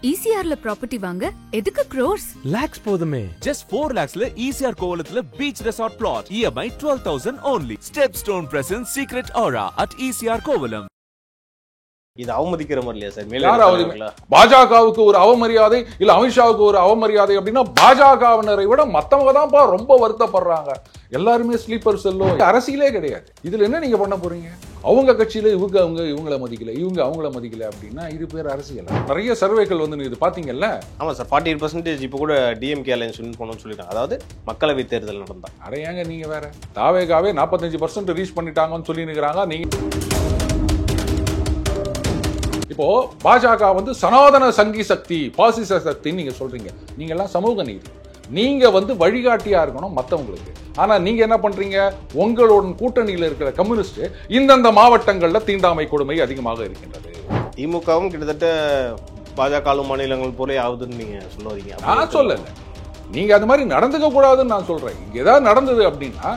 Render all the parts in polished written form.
ECRல property வாங்க எதுக்கு crores? Lakhs போதுமே. Just 4 lakhsல ECR கோவலத்துல beach resort plot. EMI 12,000 only. Stepstone presents Secret Aura at ECR Kovalam. இது அவமதிக்கிற மாதிரி இல்லையா சார்? மேல பாஜகவுக்கு ஒரு அவமரியாதை இல்ல அமித்ஷாவுக்கு ஒரு அவமரியாதை அப்படின்னா பாஜகவினரை விட மத்தவங்க தான்ப்பா ரொம்ப வருத்தப்படுறாங்க. எல்லாருமே ஸ்லீப்பர் செல்லோ, அரசியலே கிடையாது. இதுல என்ன நீங்க பண்ண போறீங்க? அவங்க கட்சியில இவங்கள மதிக்கல, இவங்க அவங்கள மதிக்கல அப்படின்னா இது பேர் அரசியல். நிறைய சர்வேக்கள் வந்து இது பாத்தீங்கல்ல. ஆமா சார், 48% இப்போ கூட டிஎம்கே அலையன்ஸ் வின் பண்ணணும்னு சொல்லிட்டாங்க. அதாவது மக்களவை தேர்தல் நடந்தா. அட ஏங்க நீங்க வேற, தாவேகாவே 45% ரீச் பண்ணிட்டாங்கன்னு சொல்லி நிக்கிறாங்க. நீங்க இப்போ பாஜக வந்து சனாதன சங்கி சக்தி, பாசிச சக்தி நீங்க சொல்றீங்க. நீங்க எல்லாம் சமூக நீதி, நீங்க வந்து வழிகாட்டியா இருக்கணும் மத்தவங்களுக்கு. ஆனா நீங்க என்ன பண்றீங்க? உங்களோட கூட்டணியில இருக்கிற கம்யூனிஸ்ட் இந்தந்த மாவட்டங்கள்ல தீண்டாமை கொடுமை அதிகமாக இருக்கின்றது. திமுகவும் கிட்டத்தட்ட பாஜக மாநிலங்கள் போல ஆகுதுன்னு நீங்க சொல்ல வரீங்க. நான் சொல்லல, நீங்க அந்த மாதிரி நடந்துக்க கூடாதுன்னு நான் சொல்றேன். இங்க ஏதாவது நடந்தது அப்படின்னா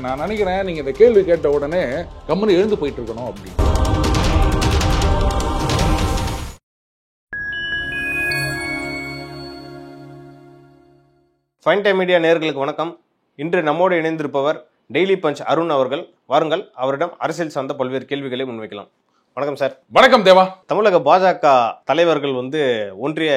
நான் நினைக்கிறேன் நீங்க இந்த கேள்வி கேட்ட உடனே கம்முன்னு எழுந்து போயிட்டு இருக்கணும் அப்படின்னு. ஃபைன் டைம் மீடியா நேயர்களுக்கு வணக்கம். இன்று நம்மோடு இணைந்திருப்பவர் டெய்லி பஞ்ச் அருண் அவர்கள். வாருங்கள், அவரிடம் அரசியல் சார்ந்த பல்வேறு கேள்விகளை முன்வைக்கலாம். வணக்கம் சார். வணக்கம் தேவா. தமிழக பாஜக தலைவர்கள் வந்து ஒன்றிய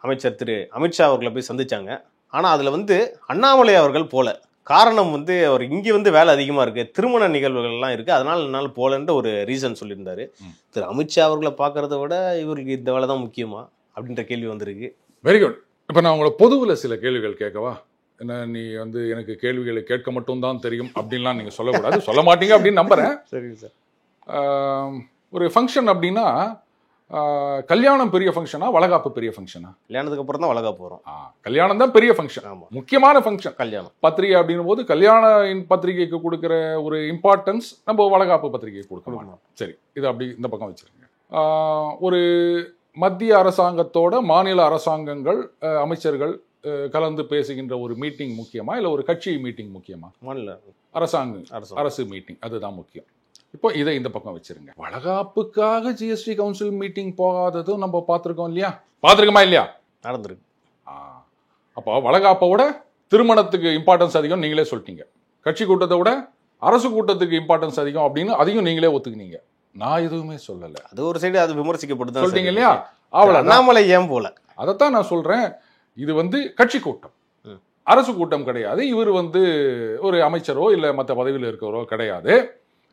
அமைச்சர் திரு அமித்ஷா அவர்களை போய் சந்திச்சாங்க. ஆனால் அதில் வந்து அண்ணாமலை அவர்கள் போல. காரணம் வந்து அவர் இங்கே வந்து வேலை அதிகமாக இருக்குது, திருமண நிகழ்வுகள்லாம் இருக்குது, அதனால் என்னால் போலன்ற ஒரு ரீசன் சொல்லியிருந்தாரு. திரு அமித்ஷா அவர்களை பார்க்கறத விட இவருக்கு இந்த வேலை தான் முக்கியமா அப்படின்ற கேள்வி வந்திருக்கு. Very good. இப்போ நான் உங்களை பொதுவில் சில கேள்விகள் கேட்கவா? என்ன நீ வந்து எனக்கு கேள்விகளை கேட்க மட்டும் தான் தெரியும் அப்படின்லாம் நீங்கள் சொல்லக்கூடாது. சொல்ல மாட்டீங்க அப்படின்னு நம்புறேன். சரிங்க சார். ஒரு ஃபங்க்ஷன் அப்படின்னா கல்யாணம் பெரிய ஃபங்க்ஷனா, வளகாப்பு பெரிய ஃபங்க்ஷனா? கல்யாணத்துக்கு அப்புறம் தான் வளகாப்பு வரும். கல்யாணம் தான் பெரிய ஃபங்க்ஷன், முக்கியமான ஃபங்க்ஷன் கல்யாணம். பத்திரிகை அப்படின்னும் போது கல்யாண பத்திரிகைக்கு கொடுக்குற ஒரு இம்பார்ட்டன்ஸ் நம்ம வளகாப்பு பத்திரிகைக்கு கொடுக்க மாட்டோம். சரி, இது அப்படி இந்த பக்கம் வச்சிருங்க. ஒரு மத்திய அரசாங்கத்தோட மாநில அரசாங்கங்கள் அமைச்சர்கள் கலந்து பேசுகின்ற ஒரு மீட்டிங் முக்கியமா, இல்லை ஒரு கட்சி மீட்டிங் முக்கியமா? மாநில அரசு மீட்டிங் அதுதான் முக்கியம். இப்போ இதை இந்த பக்கம் வச்சிருங்க. வளகாப்புக்காக ஜிஎஸ்டி கவுன்சில் மீட்டிங் போகாததும் நம்ம பார்த்துருக்கோம் இல்லையா? பார்த்துருக்கோமா இல்லையா? நடந்திருக்கு. அப்போ வளகாப்போட திருமணத்துக்கு இம்பார்ட்டன்ஸ் அதிகம் நீங்களே சொல்லிட்டீங்க. கட்சி கூட்டத்தை விட அரசு கூட்டத்துக்கு இம்பார்ட்டன்ஸ் அதிகம் அப்படின்னு அதையும் நீங்களே ஒத்துக்கினீங்க. நான் எதுவுமே சொல்லல. அது ஒரு சைடு அது விமர்சிக்கப்படுது சொல்லிட்டீங்க இல்லையா? அவ்வளவு அண்ணாமலை ஏன் போல? அதைத்தான் நான் சொல்றேன். இது வந்து கட்சி கூட்டம், அரசு கூட்டம் கிடையாது. இவர் வந்து ஒரு அமைச்சரோ இல்ல மற்ற பதவியில் இருக்கிறவரோ கிடையாது.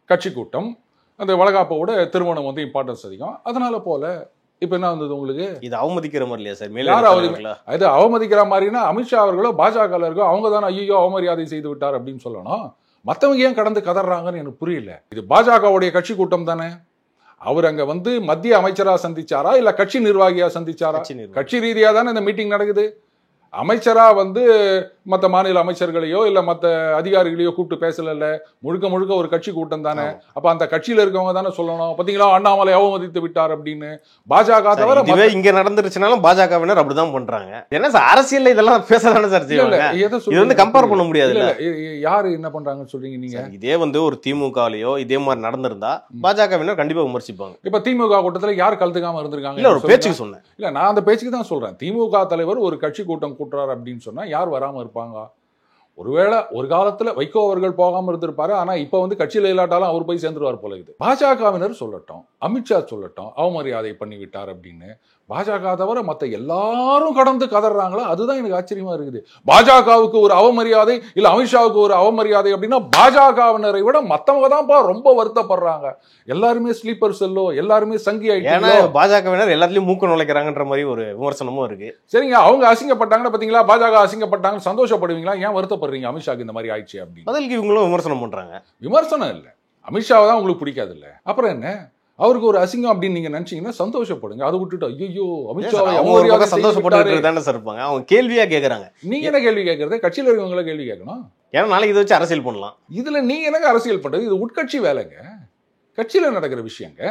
கட்சி கூட்டம். அந்த வளகாப்போட திருமணம் வந்து இம்பார்ட்டன்ஸ் அதிகம், அதனால போல. இப்ப என்ன வந்தது உங்களுக்கு? இது அவமதிக்கிற மாதிரி இல்லையா சார்? அது அவமதிக்கிற மாதிரினா அமித்ஷா அவர்களோ பாஜக இருக்கோ அவங்க தானே ஐயோ அவமரியாதை செய்து விட்டார் அப்படின்னு சொல்லணும். மற்றவங்க ஏன் கடந்து கதறாங்கன்னு எனக்கு புரியல. இது பாஜகவுடைய கட்சி கூட்டம் தானே. அவர் அங்க வந்து மத்திய அமைச்சரா சந்திச்சாரா இல்ல கட்சி நிர்வாகியா சந்திச்சாரா? கட்சி ரீதியா தானே இந்த மீட்டிங் நடக்குது. அமைச்சரா வந்து மற்ற மாநில அமைச்சர்களையோ இல்ல மற்ற அதிகாரிகளையோ கூப்பிட்டு பேசல. முழுக்க முழுக்க ஒரு கட்சி கூட்டம் தானே. அப்ப அந்த கட்சியில இருக்கவங்க தானே சொல்லணும், பாத்தீங்களா அண்ணாமலை அவமதித்து விட்டார் அப்படின்னு. பாஜக தவிர இங்க நடந்துருச்சுனாலும் பாஜகவினர் அப்படிதான் பண்றாங்க. என்ன சார் அரசியல் இதெல்லாம் பேசதானே சார் செய்வாங்க? இது வந்து கம்பேர் பண்ண முடியாது. யாரு என்ன பண்றாங்கன்னு சொல்றீங்க நீங்க? இதே வந்து ஒரு திமுகலயோ இதே மாதிரி நடந்திருந்தா பாஜகவினர் கண்டிப்பா விமர்சிப்பாங்க. இப்ப திமுக கூட்டத்துல யார் கலந்துக்காம இருந்திருக்காங்க? இல்ல ஒரு பேச்சுக்கு சொன்னேன். இல்ல நான் அந்த பேச்சுக்கு தான் சொல்றேன். திமுக தலைவர் ஒரு கட்சி கூட்டம் கூட்டுறாரு அப்படின்னு சொன்னா யார் வராம இருப்பாங்க? ஒருவேளை ஒரு காலத்துல வைகோ அவர்கள் போகாம இருந்திருப்பாரு. ஆனா இப்ப வந்து கட்சியில இல்லாட்டாலும் அவர் போய் சேர்ந்துருவார் போல. இது பாஜகவினர் சொல்லட்டும், அமித்ஷா சொல்லட்டும் அவமரியாதை பண்ணி விட்டார் அப்படின்னு. பாஜக தவிர மற்ற எல்லாரும் கடந்து கதறாங்களா? அதுதான் எனக்கு ஆச்சரியமா இருக்குது. பாஜகவுக்கு ஒரு அவமரியாதை இல்ல அமித்ஷாவுக்கு ஒரு அவமரியாதை அப்படின்னா பாஜகவினரை விட மத்தவங்க தான்ப்பா ரொம்ப வருத்தப்படுறாங்க. எல்லாருமே ஸ்லீப்பர் செல்லோ, எல்லாருமே சங்கி ஆயிட்டாங்க. பாஜகவினர் எல்லாத்துலயும் மூக்க நுழைக்கிறாங்கன்ற மாதிரி ஒரு விமர்சனமும் இருக்கு. சரிங்க, அவங்க அசிங்கப்பட்டாங்கன்னா பாத்தீங்களா, பாஜக அசிங்கப்பட்டாங்கன்னு சந்தோஷப்படுவீங்களா? ஏன் வருத்தப்படுறீங்க அமித்ஷாக்கு இந்த மாதிரி ஆயிடுச்சு அப்படின்னு? பதிலுக்கு இவங்களும் விமர்சனம் பண்றாங்க. விமர்சனம் இல்ல, அமித்ஷாவை தான் உங்களுக்கு பிடிக்காது இல்ல, அப்புறம் என்ன? அவருக்கு ஒரு அசிங்கம் அப்படின்னு நீங்க நினைச்சீங்கன்னா சந்தோஷப்படுங்க. அதை விட்டுட்டு ஐயோ அமித்ஷாவை சந்தோஷப்பட்டு தானே சார் இருப்பாங்க. அவங்க கேள்வியா கேட்கறாங்க. நீங்க என்ன கேள்வி கேட்கறது? கட்சியில இருக்கவங்கள கேள்வி கேட்கணும். ஏன்னா நாளைக்கு இதை வச்சு அரசியல் பண்ணலாம். இதுல நீங்க எனக்கு அரசியல் பண்றது? இது உட்கட்சி வேலைங்க, கட்சியில நடக்கிற விஷயங்க.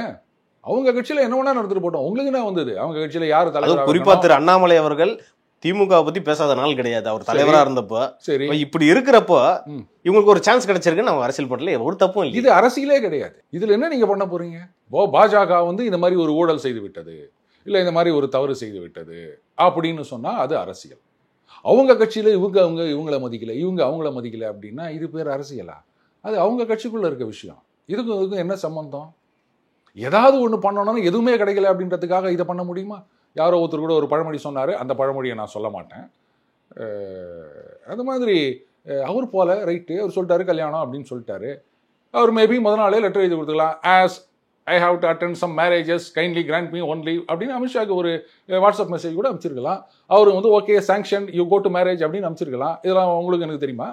அவங்க கட்சியில என்ன வேணா நடந்துட்டு போட்டோம், உங்களுக்கு என்ன வந்தது? அவங்க கட்சியில யாரு தலைவர்? குறிப்பா திரு அண்ணாமலை அவர்கள் திமுக பத்தி பேசாத நாள் கிடையாது. அவர் தலைவரா இருந்தப்போ சரி இப்படி இருக்கிறப்போ இவங்களுக்கு ஒரு சான்ஸ் கிடைச்சிருக்கு. நம்ம அரசியல் பண்ணல, ஒரு தப்பும் இல்லை. இது அரசியலே கிடையாது. இதுல என்ன நீங்க பண்ண போறீங்க? பாஜக வந்து இந்த மாதிரி ஒரு ஊழல் செய்து விட்டது, இல்லை இந்த மாதிரி ஒரு தவறு செய்து விட்டது அப்படின்னு சொன்னால் அது அரசியல். அவங்க கட்சியில் இவங்கள மதிக்கல, இவங்க அவங்கள மதிக்கல அப்படின்னா இது பேர் அரசியலா? அது அவங்க கட்சிக்குள்ளே இருக்க விஷயம். இதுக்கும் என்ன சம்பந்தம்? ஏதாவது ஒன்று பண்ணணும்னா எதுவுமே கிடைக்கல அப்படின்றதுக்காக இதை பண்ண முடியுமா? யாரோ ஒருத்தர் கூட ஒரு பழமொழி சொன்னார், அந்த பழமொழியை நான் சொல்ல மாட்டேன். அது மாதிரி அவர் போல ரைட்டு, அவர் சொல்லிட்டாரு கல்யாணம் அப்படின்னு சொல்லிட்டாரு. அவர் மேபி முதல் நாளே லெட்டர் எழுதி கொடுத்துக்கலாம், as I have to attend some marriages kindly grant me one leave அப்படின்னு அமித்ஷாக்கு ஒரு வாட்ஸ்அப் மெசேஜ் கூட அனுப்பிச்சிருக்கலாம். அவர் வந்து okay sanction you go to marriage அப்படின்னு அனுப்பிச்சிருக்கலாம். இதெல்லாம் உங்களுக்கு எனக்கு தெரியுமா?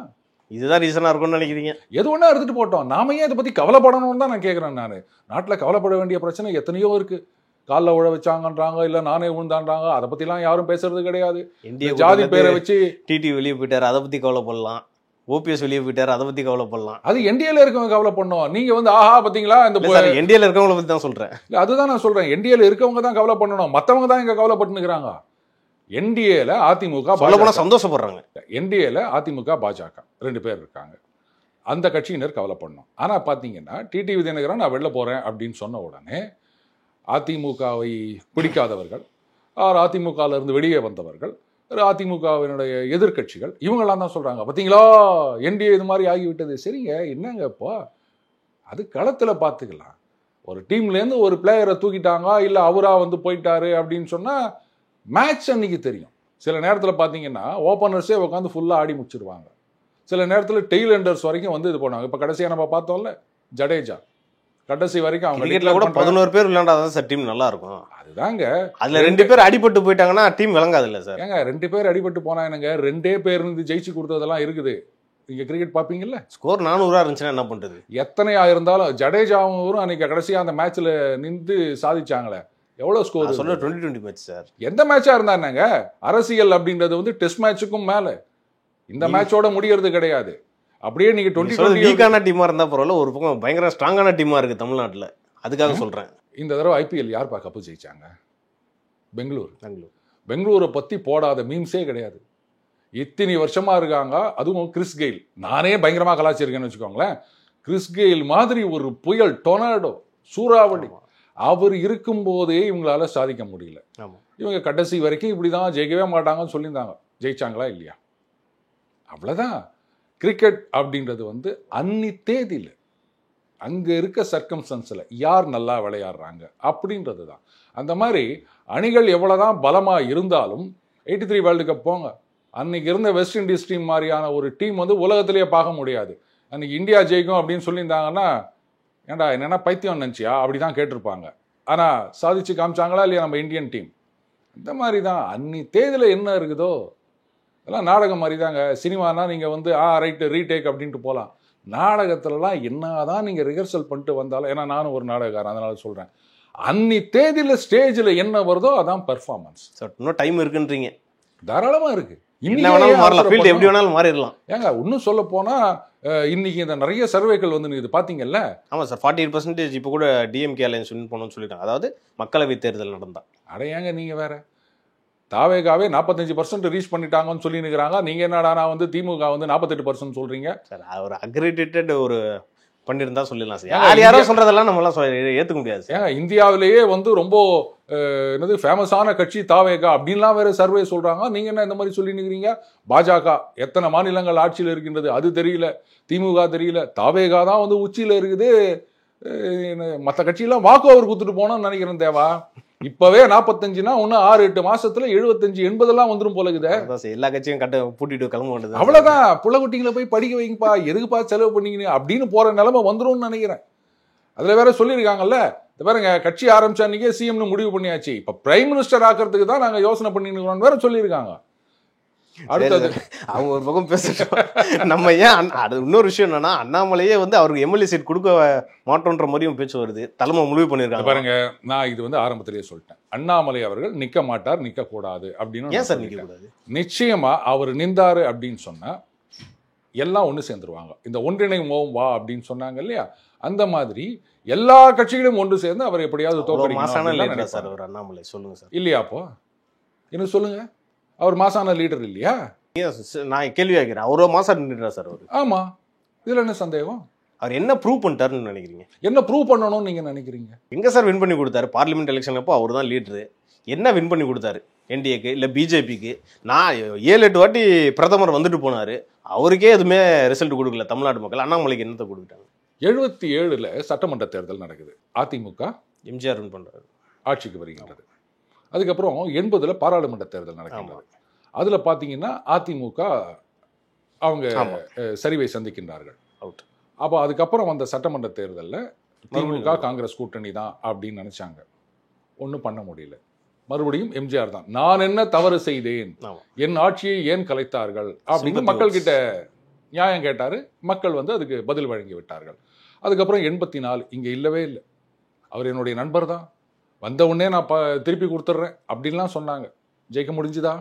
இதுதான் ரீசனாக இருக்கும்னு நினைக்கிறீங்க? எது ஒன்றா எடுத்துகிட்டு போட்டோம், நாம ஏன் இதை பற்றி கவலைப்படணும்னு தான் நான் கேட்குறேன். நான் நாட்டில் கவலைப்பட வேண்டிய பிரச்சனை எத்தனையோ இருக்குது. காலில் உழ வச்சாங்கன்றாங்க, இல்லை நானே விழுந்தான்றாங்க, அதை பற்றிலாம் யாரும் பேசுறது கிடையாது. ஜாதி பேரை வச்சு டிடி வெளியே போயிட்டார், அதை பற்றி கவலைப்படலாம். ஓபிஎஸ் வெளியே போயிட்டார், அதை பற்றி கவலைப்படலாம். அது என்டிஏல இருக்கவங்க கவலை பண்ணோம். நீங்க வந்து ஆஹா பார்த்தீங்களா இந்த என்டிஏல இருக்கவங்களை பற்றி தான் சொல்கிறேன். அதுதான் நான் சொல்கிறேன், என்டிஏல இருக்கவங்க தான் கவலை பண்ணணும், மற்றவங்க தான் இங்கே கவலைப்பட்டுனுக்குறாங்க. என்டிஏல அதிமுக சந்தோஷப்படுறாங்க. என்டிஏல அதிமுக பாஜக 2 பேர் இருக்காங்க. அந்த கட்சியினர் கவலை பண்ணணும். ஆனால் பார்த்தீங்கன்னா டிடிவி தினகரன் நான் வெளில போகிறேன் அப்படின்னு சொன்ன உடனே அதிமுகவை பிடிக்காதவர்கள், அதிமுகவில் இருந்து வெளியே வந்தவர்கள், அதிமுகவினுடைய எதிர்கட்சிகள் இவங்கெல்லாம் தான் சொல்கிறாங்க, பார்த்தீங்களா என்டிஏ இது மாதிரி ஆகிவிட்டது. சரிங்க, என்னங்க இப்போ அது களத்தில் பார்த்துக்கலாம். ஒரு டீம்லேருந்து ஒரு பிளேயரை தூக்கிட்டாங்க, இல்லை அவராக வந்து போயிட்டாரு அப்படின்னு சொன்னால் மேட்ச் அன்னைக்கு தெரியும். சில நேரத்தில் பார்த்தீங்கன்னா ஓப்பனர்ஸே உட்காந்து ஃபுல்லாக ஆடி முடிச்சிருவாங்க. சில நேரத்தில் டெய்லண்டர்ஸ் வரைக்கும் வந்து இது பண்ணுவாங்க. இப்போ கடைசியாக நம்ம பார்த்தோம்ல ஜடேஜா, கடைசி வரைக்கும் அவங்க கிரிக்கெட்ல கூட 11 பேர் விளையாண்டாதான் சார் டீம் நல்லா இருக்கும். அதுதாங்க, அதுல 2 பேர் அடிபட்டு போயிட்டாங்கன்னா டீம் விளங்காது இல்ல சார். ஏங்க 2 பேர் அடிபட்டு போனா என்னங்க, 2 பேர் இருந்து ஜெயிச்சு கொடுத்ததெல்லாம் இருக்குது. நீங்க கிரிக்கெட் பாப்பீங்கல்ல, ஸ்கோர் 400 இருந்துச்சுன்னா என்ன பண்றது? எத்தனையா இருந்தாலும் ஜடேஜாவும் அன்னைக்கு கடைசியா அந்த மேட்ச்ல நின்று சாதிச்சாங்களே, எவ்வளவு ஸ்கோர் சொல்ல 2020 மேட்ச் சார். எந்த மேட்சா இருந்தா என்னங்க, அரசியல் அப்படின்றது வந்து டெஸ்ட் மேட்சுக்கும் மேல இந்த மேட்சோட முடியறது கிடையாது. அப்படியே நீங்க 2020 வீக்கான டீமா இருந்தா பரவாயில்ல, ஒரு பக்கம் பயங்கர ஸ்ட்ராங்கான டீமா இருக்கு தமிழ்நாட்டுல, அதுக்காக சொல்றேன். இந்த தடவை ஐபிஎல் யார் கப்பு ஜெயிச்சாங்க? பெங்களூரை பத்தி போடாத மீம்ஸே கிடையாது. இத்தனை வருஷமா இருக்காங்க. அதுவும் கிறிஸ் கெயில், நானே பயங்கரமா கலாச்சிருக்கேன்னு வச்சுக்கோங்களேன். கிறிஸ் கெயில் மாதிரி ஒரு புயல், டொர்னாடோ, சூறாவளி அவர் இருக்கும் போதே இவங்களால சாதிக்க முடியல. இவங்க கடைசி வரைக்கும் இப்படிதான் ஜெயிக்கவே மாட்டாங்கன்னு சொல்லியிருந்தாங்க. ஜெயிச்சாங்களா இல்லையா? அவ்வளவுதான். கிரிக்கெட் அப்படின்றது வந்து அன்னி தேதியில் அங்க இருக்க சர்க்கம்ஸ்டன்ஸ்ல யார் நல்லா விளையாடுறாங்க அப்படின்றது தான். அந்த மாதிரி அணிகள் எவ்வளவுதான் பலமா இருந்தாலும் 83 வேர்ல்டு கப் போங்க, அன்னைக்கு இருந்த வெஸ்ட் இண்டீஸ் டீம் மாதிரியான ஒரு டீம் வந்து உலகத்திலேயே பார்க்க முடியாது. அன்னைக்கு இந்தியா ஜெயிக்கும் அப்படின்னு சொல்லியிருந்தாங்கன்னா, ஏன்டா என்னன்னா பைத்தியம் நினச்சியா அப்படிதான் கேட்டிருப்பாங்க. ஆனா சாதிச்சு காமிச்சாங்களா இல்லையா நம்ம இந்தியன் டீம்? இந்த மாதிரி தான் அன்னி தேதியில் என்ன இருக்குதோ அதெல்லாம் நாடகம் மாதிரி தாங்க. சினிமானா நீங்கள் வந்து ரைட்டு ரீடேக் அப்படின்ட்டு போகலாம். நாடகத்துலலாம் என்னதான் நீங்கள் ரிஹர்சல் பண்ணிட்டு வந்தாலும், ஏன்னா நானும் ஒரு நாடகக்காரன் அதனால சொல்கிறேன், அன்னி தேதியில் ஸ்டேஜில் என்ன வருதோ அதான் பெர்ஃபார்மன்ஸ். இன்னும் டைம் இருக்குன்றீங்க? தாராளமாக இருக்கு. எப்படி வேணாலும் மாறிடலாம். ஏங்க இன்னும் சொல்ல போனா இன்னைக்கு இந்த நிறைய சர்வேக்கள் வந்து இது பாத்தீங்கல்ல. ஆமா சார், 48% இப்போ கூட டிஎம்கே அலையன்ஸ் வின் பண்ணணும்னு சொல்லிட்டாங்க. அதாவது மக்களவை தேர்தல் நடந்தா. அட ஏங்க நீங்க வேற, தாவேகாவே 45% ரீச் பண்ணிட்டாங்கன்னு சொல்லி நிற்கிறாங்க. நீங்க என்னடா வந்து திமுக வந்து 48% சொல்றீங்க சார்? ஒரு அக்ரிடேட்டட் ஒரு பண்ணியிருந்தா சொல்லிடலாம் சார். யாரோ சொல்றதெல்லாம் நம்மளாம் ஏற்றுக்க முடியாது சார். ஏங்க இந்தியாவிலேயே வந்து ரொம்ப என்னது ஃபேமஸான கட்சி தாவேகா அப்படின்லாம் வேற சர்வே சொல்றாங்க. நீங்க என்ன இந்த மாதிரி சொல்லி நிற்கிறீங்க? பாஜக எத்தனை மாநிலங்கள் ஆட்சியில் இருக்கின்றது அது தெரியல, திமுக தெரியல, தாவேகா தான் வந்து உச்சியில் இருக்குது. மற்ற கட்சியெல்லாம் வாக்கு அவர் கொடுத்துட்டு போனோம்னு நினைக்கிறேன். தேவா இப்பவே 45னா இன்னும் 6-8 மாசத்துல 75-80 வந்துடும் போல இருக்குது. எல்லா கட்சியும் பூட்டிட்டு கிளம்ப வேண்டியது. அவ்வளவுதான். புள்ளக்குட்டிங்களை போய் படிக்க வைங்கப்பா, எதுக்குப்பா செலவு பண்ணீங்க அப்படின்னு போற நிலைமை வந்துடும் நினைக்கிறேன். அதுல வேற சொல்லியிருக்காங்கல்ல, பாருங்க கட்சி ஆரம்பிச்ச அன்னைக்கே சிஎம்னு முடிவு பண்ணியாச்சு, இப்ப பிரைம் மினிஸ்டர் ஆக்கிறதுக்கு தான் நாங்க யோசனை பண்ணிருக்கோம் வேற சொல்லியிருக்காங்க. அடுத்தது அவங்க ஒரு பக்கம் பேசிட்டோம். நம்ம ஏன் அது இன்னொரு விஷயம் என்னன்னா, அண்ணாமலையே வந்து அவருக்கு எம்எல்ஏ சீட் கொடுக்க மாட்டோன்ற மாதிரியும் பேச்சு வருது. தலைமை முடிவு பண்ணிருக்காங்க. பாருங்க, நான் இது வந்து ஆரம்பத்திலேயே சொல்லிட்டேன், அண்ணாமலை அவர்கள் நிக்க மாட்டார், நிக்க கூடாது அப்படின்னு. ஏன் சார் நிக்க கூடாது? நிச்சயமா அவர் நின்றாரு அப்படின்னு சொன்னா எல்லாம் ஒண்ணு சேர்ந்துருவாங்க. இந்த ஒன்றிணைவோம் வா அப்படின்னு சொன்னாங்க இல்லையா, அந்த மாதிரி எல்லா கட்சிகளும் ஒன்று சேர்ந்து அவர் எப்படியாவது தோற்கடிக்கணும் சார். அவர் அண்ணாமலை சொல்லுங்க சார். இல்லையா? அப்போ என்ன சொல்லுங்க, அவர் மாசான லீடர் இல்லையா? நான் கேள்வி கேட்கிறேன், அவரோ மாசம் நின்றுறா சார் அவரு? ஆமா, இதுல என்ன சந்தேகம்? அவர் என்ன ப்ரூவ் பண்ணிட்டாருன்னு நினைக்கிறீங்க? என்ன ப்ரூவ் பண்ணணும்னு நீங்க நினைக்கிறீங்க? எங்க சார் வின் பண்ணி கொடுத்தாரு? பார்லிமெண்ட் எலெக்ஷன் அப்போ அவர் தான் லீடரு. என்ன வின் பண்ணி கொடுத்தாரு என்டிஏக்கு இல்லை பிஜேபிக்கு? நான் 7-8 வாட்டி பிரதமர் வந்துட்டு போனார், அவருக்கே எதுவுமே ரிசல்ட் கொடுக்கல தமிழ்நாட்டு மக்கள். அண்ணாமலைக்கு என்னத்தை கொடுத்துட்டாங்க? 77ல் சட்டமன்ற தேர்தல் நடக்குது, அதிமுக எம்ஜிஆர் வின் பண்ணுறாரு, ஆட்சிக்கு வருகின்றது. அதுக்கப்புறம் 80ல் பாராளுமன்ற தேர்தல் நடக்கின்றது. அதில் பார்த்தீங்கன்னா அதிமுக அவங்க சரிவை சந்திக்கின்றார்கள், அவுட். அப்போ அதுக்கப்புறம் வந்த சட்டமன்ற தேர்தலில் திமுக காங்கிரஸ் கூட்டணி தான் அப்படின்னு நினைச்சாங்க, ஒன்றும் பண்ண முடியல. மறுபடியும் எம்ஜிஆர் தான், நான் என்ன தவறு செய்தேன், என் ஆட்சியை ஏன் கலைத்தார்கள் அப்படின்னு மக்கள் கிட்ட நியாயம் கேட்டாரு. மக்கள் வந்து அதுக்கு பதில் வழங்கி விட்டார்கள். அதுக்கப்புறம் 84 இங்க இல்லவே இல்லை, அவர் என்னுடைய நண்பர் தான், வந்த உடனே நான் திருப்பி கொடுத்துட்றேன் அப்படின்லாம் சொன்னாங்க. ஜெயிக்க முடிஞ்சுதா?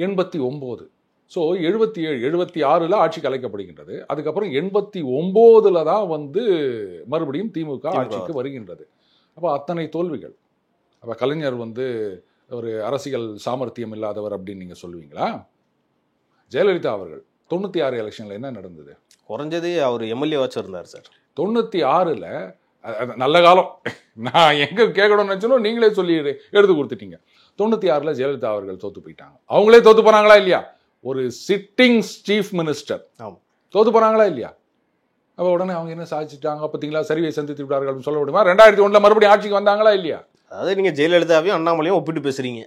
89. ஸோ 77 76ல் ஆட்சி கலைக்கப்படுகின்றது. அதுக்கப்புறம் 89ல் தான் வந்து மறுபடியும் திமுக ஆட்சிக்கு வருகின்றது. அப்போ அத்தனை தோல்விகள். அப்போ கலைஞர் வந்து ஒரு அரசியல் சாமர்த்தியம் இல்லாதவர் அப்படின்னு நீங்கள் சொல்லுவீங்களா? ஜெயலலிதா அவர்கள் 96 எலெக்ஷனில் என்ன நடந்தது? குறைஞ்சது அவர் எம்எல்ஏ வச்சிருந்தார் சார். 96ல் நல்ல காலம், நான் எங்கே கேட்கணும்னு நினச்சனோ நீங்களே சொல்லி எடுத்து கொடுத்துட்டீங்க. 96ல் ஜெயலலிதா அவர்கள் தோத்து போயிட்டாங்க. அவங்களே தோத்து போனாங்களா இல்லையா? ஒரு சிட்டிங் சீஃப் மினிஸ்டர் தோத்து போனாங்களா இல்லையா? அப்போ உடனே அவங்க என்ன சாதிச்சுட்டாங்க பார்த்தீங்களா, சரிவை சந்தித்து விட்டார்கள் அப்படின்னு சொல்ல முடியுமா? 2001ல் மறுபடியும் ஆட்சிக்கு வந்தாங்களா இல்லையா? அதாவது நீங்கள் ஜெயலலிதாவையும் அண்ணாமலையும் ஒப்பிட்டு பேசுறீங்க.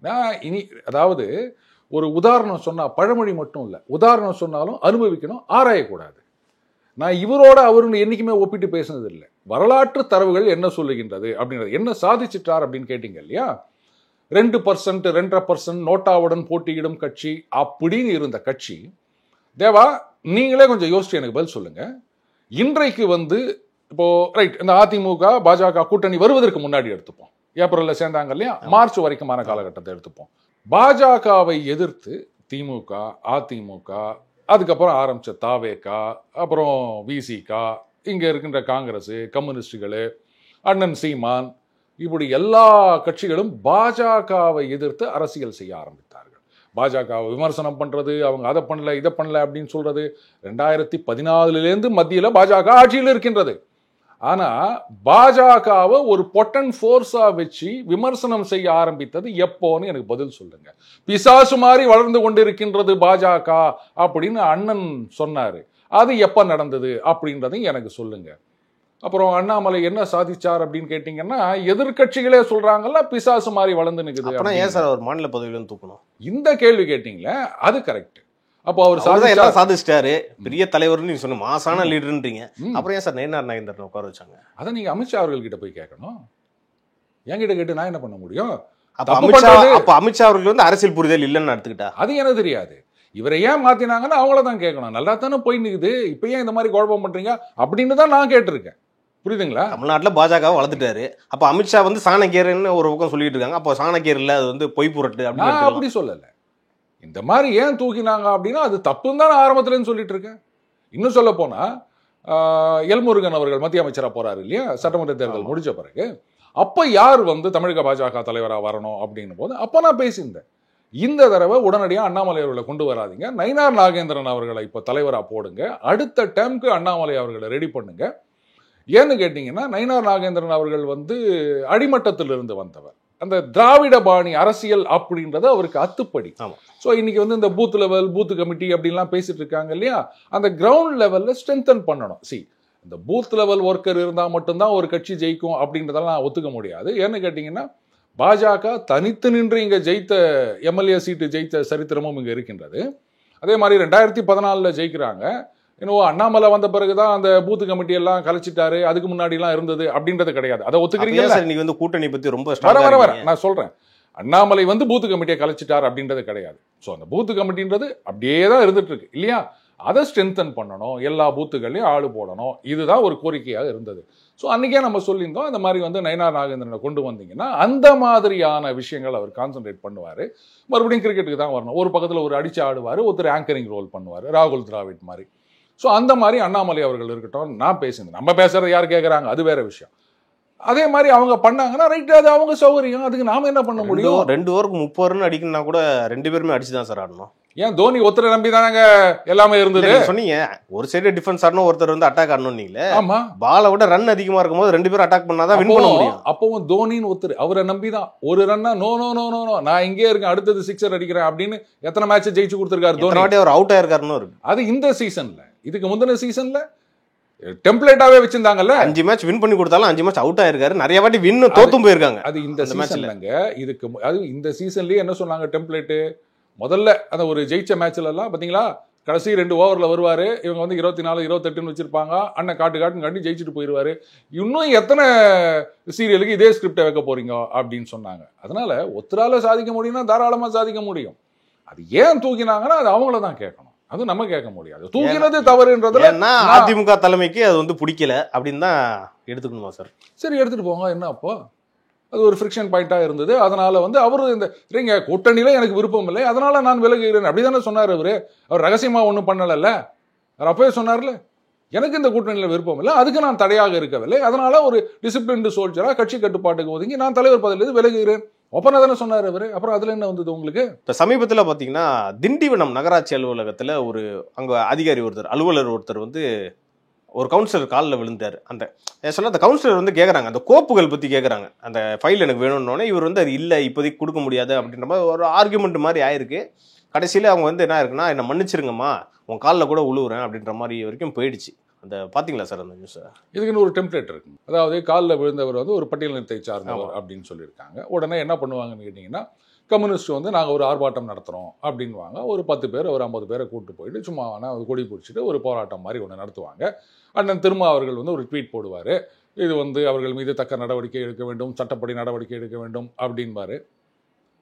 நான் இனி அதாவது ஒரு உதாரணம் சொன்னால், பழமொழி மட்டும் இல்லை, உதாரணம் சொன்னாலும் அனுபவிக்கணும், ஆராயக்கூடாது. நான் இவரோட அவருன்னு என்றைக்குமே ஒப்பிட்டு பேசுனது இல்லை. வரலாற்று தரவுகள் என்ன சொல்லுகின்றது அப்படின்றது, என்ன சாதிச்சிட்டார் அப்படின்னு கேட்டீங்க இல்லையா? 2%, 2.5% நோட்டாவுடன் போட்டியிடும் கட்சி அப்படின்னு இருந்த கட்சி. தேவா, நீங்களே கொஞ்சம் யோசிச்சு எனக்கு பதில் சொல்லுங்க. இன்றைக்கு வந்து இப்போ ரைட், இந்த அதிமுக பாஜக கூட்டணி வருவதற்கு முன்னாடி எடுத்துப்போம், ஏப்ரல்ல சேர்ந்தாங்க இல்லையா, மார்ச் வரைக்குமான காலகட்டத்தை எடுத்துப்போம். பாஜகவை எதிர்த்து திமுக, அதிமுக, அதுக்கப்புறம் ஆரம்பிச்ச தாவேகா, அப்புறம் விசிகா, இங்க இருக்கின்ற காங்கிரஸ், கம்யூனிஸ்டுகள், அண்ணன் சீமான், இப்படி எல்லா கட்சிகளும் பாஜகவை எதிர்த்து அரசியல் செய்ய ஆரம்பித்தார்கள். பாஜகவை விமர்சனம் பண்றது, அவங்க அதை பண்ணல இதை பண்ணல அப்படின்னு சொல்றது. 2014 மத்தியில் பாஜக ஆட்சியில் இருக்கின்றது. ஆனா பாஜகவை ஒரு பொட்டன் ஃபோர்ஸா வச்சு விமர்சனம் செய்ய ஆரம்பித்தது எப்போன்னு எனக்கு பதில் சொல்லுங்க. பிசாசு மாதிரி வளர்ந்து கொண்டிருக்கின்றது பாஜக அப்படின்னு அண்ணன் சொன்னாரு. அது எப்ப நடந்தது அப்படின்றதையும் எனக்கு சொல்லுங்க. அப்புறம் அண்ணாமலை என்ன சாதிச்சார் அப்படின்னு கேட்டீங்கன்னா, எதிர்கட்சிகளே சொல்றாங்கல்ல பிசாசு மாதிரி வளர்ந்து நிக்குது. ஏன் சார் அவர் மாநில பதவியில தூக்கணும்? இந்த கேள்வி கேட்டீங்களே, அது கரெக்ட். அப்போ அவர் சாதிச்சிட்டாரு, பெரிய தலைவர்னு நீங்க சொன்ன மாசான லீடர்ன்றீங்க. அப்புறம் ஏன் சார் நயினார் நாகேந்திரன் உட்கார வச்சாங்க? அதை நீங்க அமித்ஷா அவர்கள் கிட்ட போய் கேட்கணும். என்கிட்ட கேட்டு நான் என்ன பண்ண முடியும்? அப்ப அமித்ஷா அவர்கள் வந்து அரசியல் புரிதல் இல்லைன்னு எடுத்துக்கிட்டா அது எனக்கு தெரியாது. இவரை ஏன் மாத்தினாங்கன்னா அவங்கள தான் கேட்கணும். நல்லா தானே போய் நிக்குது, இப்ப ஏன் இந்த மாதிரி குழப்பம் பண்றீங்க அப்படின்னு தான் நான் கேட்டிருக்கேன். புரியுதுங்களா? தமிழ்நாட்டில் பாஜக வளர்த்துட்டாரு. அப்ப அமித்ஷா வந்து சாணக்கியர்னு ஒரு பக்கம் சொல்லிட்டு இருக்காங்க. அப்போ சாணக்கியர் இல்ல, அது வந்து பொய் புரட்டு அப்படின்னு. அப்படி சொல்லல. இந்த மாதிரி ஏன் தூக்கினாங்க அப்படின்னா அது தப்புன்னு தான் ஆரம்பத்துலன்னு சொல்லிட்டு இருக்கேன். இன்னும் சொல்ல போனா எல்முருகன் அவர்கள் மத்திய அமைச்சரா போறாரு இல்லையா, சட்டமன்ற தேர்தல் முடிச்ச பிறகு. அப்ப யார் வந்து தமிழக பாஜக தலைவராக வரணும் அப்படின்னு போது அப்ப நான் பேசியிருந்தேன், இந்த தடவை உடனடியாக அண்ணாமலை அவர்களை கொண்டு வராதிங்க, நயினார் நாகேந்திரன் அவர்களை இப்போ தலைவராக போடுங்க, அடுத்த டேர்முக்கு அண்ணாமலை அவர்களை ரெடி பண்ணுங்க. ஏன்னு கேட்டீங்கன்னா, நயினார் நாகேந்திரன் அவர்கள் வந்து அடிமட்டத்திலிருந்து வந்தவர். அந்த திராவிட பாணி அரசியல் அப்படின்றது அவருக்கு அத்துப்படி. ஸோ இன்னைக்கு வந்து இந்த பூத் லெவல், பூத் கமிட்டி அப்படின்லாம் பேசிட்டு இருக்காங்க இல்லையா, அந்த கிரவுண்ட் லெவலில் ஸ்ட்ரென்தன் பண்ணணும். இந்த பூத் லெவல் ஒர்க்கர் இருந்தால் மட்டும்தான் ஒரு கட்சி ஜெயிக்கும் அப்படின்றதெல்லாம் ஒத்துக்க முடியாது. ஏன்னு கேட்டிங்கன்னா, பாஜக தனித்து நின்று இங்கே ஜெயித்த எம்எல்ஏ சீட்டு ஜெயித்த சரித்திரமும் இங்கே இருக்கின்றது. அதே மாதிரி 2014 ஜெயிக்கிறாங்க. இன்னும் அண்ணாமலை வந்த பிறகுதான் அந்த பூத் கமிட்டி எல்லாம் கலைச்சிட்டாரு, அதுக்கு முன்னாடி எல்லாம் இருந்தது அப்படின்றது கிடையாது. அதை ஒத்துக்கிறீங்க? நீங்க வந்து கூட்டணி பத்தி ரொம்ப வர நான் சொல்றேன், அண்ணாமலை வந்து பூத் கமிட்டியை கலைச்சிட்டார் அப்படின்றது கிடையாது. ஸோ அந்த பூத் கமிட்டின்றது அப்படியே தான் இருந்துட்டு இருக்கு இல்லையா, அதை ஸ்ட்ரென்தன் பண்ணணும், எல்லா பூத்துகளையும் ஆளு போடணும், இதுதான் ஒரு கோரிக்கையாக இருந்தது. ஸோ அன்றைக்கே நம்ம சொல்லியிருந்தோம், இந்த மாதிரி வந்து நயினார் நாகேந்திரனை கொண்டு வந்தீங்கன்னா அந்த மாதிரியான விஷயங்கள் அவர் கான்சென்ட்ரேட் பண்ணுவார். மறுபடியும் கிரிக்கெட்டுக்கு தான் வரணும், ஒரு பக்கத்தில் ஒரு அடிச்சு ஆடுவார், ஒருத்தர் ஆங்கரிங் ரோல் பண்ணுவார், ராகுல் திராவிட் மாதிரி. ஸோ அந்த மாதிரி அண்ணாமலை அவர்கள் இருக்கட்டும், நான் பேசுனேன். நம்ம பேசுறது யார் கேட்குறாங்க அது வேற விஷயம். அதே மாதிரி அவங்க பண்ணாங்கன்னா ரைட், அது அவங்க சௌகரியம், அதுக்கு நாம என்ன பண்ண முடியும்? 2 ஓவருக்கு 30 ரன் அடிக்கணும்னா கூட 2 பேருமே அடிச்சு தான் சார் ஆடணும். ஏன் தோனி ஒருத்தரை நம்பி தானங்க எல்லாமே இருந்தது. நீங்க சொன்னீங்க ஒரு சைடு டிஃபென்ஸ் ஆடணும், ஒருத்தர் வந்து அட்டாக் ஆடணும். நீங்களே ஆமா, பாலை விட ரன் அதிகமா இருக்கும்போது 2 பேரும் அட்டாக் பண்ணாதான் வின் பண்ண முடியும். அப்பவும் தோனின்னு ஒருத்தர் அவரை நம்பிதான் ஒரு ரன்னா நோ நோ நோ நோ நான் இங்கே இருக்கேன், அடுத்தது சிக்ஸர் அடிக்கிறேன் அப்படின்னு எத்தனை மேட்ச் ஜெயிச்சு கொடுத்திருக்காரு தோனி. அவர் அவுட் ஆயிருக்காருன்னு இருக்கு. அது இந்த சீசன்ல, இதுக்கு முந்தின சீசன்ல டெம்ப்ளேட்டாவே வச்சிருந்தாங்கல்ல. 5 மேட்ச் வின் பண்ணி கொடுத்தாலும் 5 மேட்ச் அவுட் ஆயிருக்காரு. நிறைய வாட்டி வின் தோத்தும் போயிருக்காங்க. அது இந்த சீசன்லங்க. இதுக்கு அது இந்த சீசன்லயே என்ன சொன்னாங்க டெம்ப்ளேட்டு, முதல்ல அந்த ஒரு ஜெயிச்ச மேட்ச்ல எல்லாம் பாத்தீங்களா, கடைசி 2 ஓவர்ல வருவாரு, இவங்க வந்து 24 28 வச்சிருப்பாங்க, அண்ணன் காட்டுன்னு காட்டி ஜெயிச்சுட்டு போயிருவாரு. இன்னும் எத்தனை சீரியலுக்கு இதே ஸ்கிரிப்டை வைக்க போறீங்க அப்படின்னு சொன்னாங்க. அதனால ஒத்தரால சாதிக்க முடியும்னா தாராளமா சாதிக்க முடியும். அது ஏன் தூக்கினாங்கன்னா அது அவங்கள தான் கேட்கணும், அது நம்ம கேட்க முடியாது. தூக்கினது தவறுன்றதுல அதிமுக தலைமைக்கு அது வந்து பிடிக்கல அப்படின்னு தான் எடுத்துக்கணுமா சார்? சரி எடுத்துட்டு போங்க, என்ன அப்போ அது ஒரு ஃப்ரிக்ஷன் பாயிண்டா இருந்தது. அதனால வந்து அவரு இந்த இல்லைங்க கூட்டணியில எனக்கு விருப்பம் இல்லை, அதனால நான் விலகுகிறேன் அப்படிதானே சொன்னார். அவர் ரகசியமா ஒன்றும் பண்ணல, அவர் அப்பவே சொன்னார்ல, எனக்கு இந்த கூட்டணியில விருப்பம் இல்லை, அதுக்கு நான் தடையாக இருக்கவில்லை, அதனால ஒரு டிசிப்ளின்டு சோல்ஜரா கட்சி கட்டுப்பாட்டுக்கு ஒதுங்கி நான் தலைவர் பதவியிலிருந்து விலகுகிறேன் ஒப்பனை தானே சொன்னார் அவரு. அப்புறம் அதுல என்ன வந்தது உங்களுக்கு? இப்போ சமீபத்தில் பார்த்தீங்கன்னா திண்டிவனம் நகராட்சி அலுவலகத்தில் ஒரு அங்கே அதிகாரி ஒருத்தர், அலுவலர் ஒருத்தர் வந்து ஒரு கவுன்சிலர் காலில் விழுந்தார். அந்த சொல்ல அந்த கவுன்சிலர் வந்து கேட்குறாங்க, அந்த கோப்புகள் பற்றி கேட்குறாங்க, அந்த ஃபைல் எனக்கு வேணும்னோடனே இவர் வந்து அது இல்லை இப்போதைக்கு கொடுக்க முடியாது அப்படின்ற மாதிரி ஒரு ஆர்குமெண்ட் மாதிரி ஆயிருக்கு. கடைசியில் அவங்க வந்து என்ன இருக்குன்னா, என்னை மன்னிச்சிருங்கம்மா உன் காலில் கூட உழுவுறேன் அப்படின்ற மாதிரி வரைக்கும் போயிடுச்சு. அந்த பார்த்தீங்களா சார் அந்த நியூஸை? இதுக்குன்னு ஒரு டெம்ப்ளேட் இருக்கு. அதாவது காலில் விழுந்தவர் வந்து ஒரு பட்டியலினத்தை சார்ந்தவர் அப்படின்னு சொல்லியிருக்காங்க. உடனே என்ன பண்ணுவாங்கன்னு கேட்டிங்கன்னா, கம்யூனிஸ்ட் வந்து நாங்கள் ஒரு ஆர்ப்பாட்டம் நடத்துகிறோம் அப்படின்வாங்க. ஒரு 10 பேர் ஒரு 50 பேரை கூப்பிட்டு போயிட்டு சும்மா கொடி பிடிச்சிட்டு ஒரு போராட்டம் மாதிரி ஒன்று நடத்துவாங்க. அண்ணன் திருமா அவர்கள் வந்து ஒரு ட்வீட் போடுவார், இது வந்து அவர்கள் மீது தக்க நடவடிக்கை எடுக்க வேண்டும், சட்டப்படி நடவடிக்கை எடுக்க வேண்டும் அப்படின்பாரு.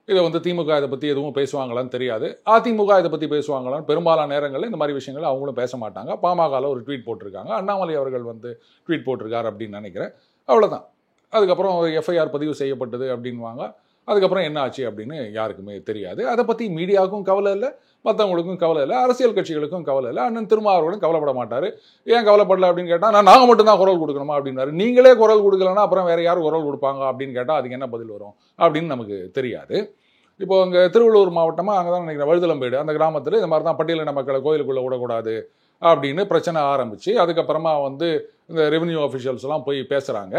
இதை வந்து திமுக இதை பற்றி எதுவும் பேசுவாங்களான்னு தெரியாது, அதிமுக இதை பற்றி பேசுவாங்களான்னு பெரும்பாலான நேரங்களில் இந்த மாதிரி விஷயங்கள் அவங்களும் பேச மாட்டாங்க. பாமகவில் ஒரு ட்வீட் போட்டிருக்காங்க, அண்ணாமலை அவர்கள் வந்து ட்வீட் போட்டிருக்காரு அப்படின்னு நினைக்கிறேன், அவ்வளோதான். அதுக்கப்புறம் ஒரு எஃப்ஐஆர் பதிவு செய்யப்பட்டது அப்படின்வாங்க. அதுக்கப்புறம் என்ன ஆச்சு அப்படின்னு யாருக்குமே தெரியாது. அதை பற்றி மீடியாவுக்கும் கவலை இல்லை, மற்றவங்களுக்கும் கவலை இல்லை, அரசியல் கட்சிகளுக்கும் கவலை இல்லை. அண்ணன் திருமாவர்களும் கவலைப்பட மாட்டார். ஏன் கவலைப்படல அப்படின்னு கேட்டால், நாங்கள் மட்டும்தான் குரல் கொடுக்கணுமா அப்படின்னாரு. நீங்களே குரல் கொடுக்கலன்னா அப்புறம் வேறு யாரும் குரல் கொடுப்பாங்க அப்படின்னு கேட்டால் அதுக்கு என்ன பதில் வரும் அப்படின்னு நமக்கு தெரியாது. இப்போ அங்கே திருவள்ளூர் மாவட்டமாக அங்கே தான் நினைக்கிறேன் வழுதலம்பேடு அந்த கிராமத்தில் இந்த மாதிரி தான் பட்டியலின மக்களை கோயிலுக்குள்ளே விடக்கூடாது அப்படின்னு பிரச்சனை ஆரம்பித்து, அதுக்கப்புறமா வந்து இந்த ரெவென்யூ ஆஃபீஷியல்ஸ் எல்லாம் போய் பேசுகிறாங்க.